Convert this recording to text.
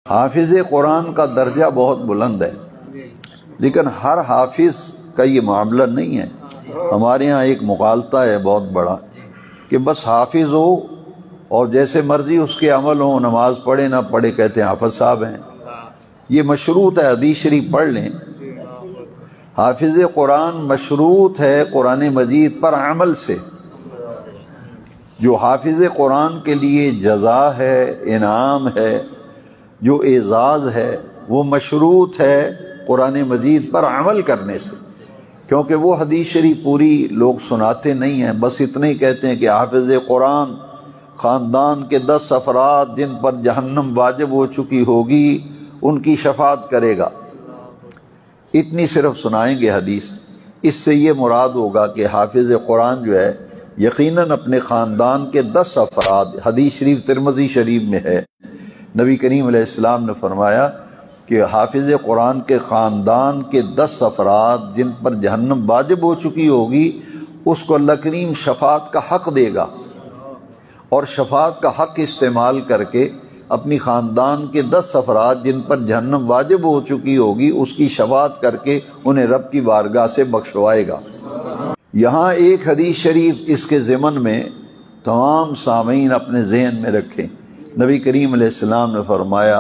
حافظ قرآن کا درجہ بہت بلند ہے، لیکن ہر حافظ کا یہ معاملہ نہیں ہے۔ ہمارے ہاں ایک مغالطہ ہے بہت بڑا کہ بس حافظ ہو اور جیسے مرضی اس کے عمل ہو، نماز پڑھے نہ پڑھے کہتے ہیں حافظ صاحب ہیں۔ یہ مشروط ہے، حدیث شریف پڑھ لیں۔ حافظ قرآن مشروط ہے قرآن مجید پر عمل سے۔ جو حافظ قرآن کے لیے جزا ہے، انعام ہے، جو اعزاز ہے، وہ مشروط ہے قرآن مجید پر عمل کرنے سے، کیونکہ وہ حدیث شریف پوری لوگ سناتے نہیں ہیں، بس اتنے ہی کہتے ہیں کہ حافظ قرآن خاندان کے 10 افراد جن پر جہنم واجب ہو چکی ہوگی ان کی شفاعت کرے گا، اتنی صرف سنائیں گے حدیث۔ اس سے یہ مراد ہوگا کہ حافظ قرآن جو ہے یقیناً اپنے خاندان کے 10 افراد، حدیث شریف ترمذی شریف میں ہے، نبی کریم علیہ السلام نے فرمایا کہ حافظ قرآن کے خاندان کے 10 افراد جن پر جہنم واجب ہو چکی ہوگی اس کو اللہ کریم شفاعت کا حق دے گا، اور شفاعت کا حق استعمال کر کے اپنی خاندان کے 10 افراد جن پر جہنم واجب ہو چکی ہوگی اس کی شفاعت کر کے انہیں رب کی بارگاہ سے بخشوائے گا۔ یہاں ایک حدیث شریف اس کے ضمن میں تمام سامعین اپنے ذہن میں رکھیں۔ نبی کریم علیہ السلام نے فرمایا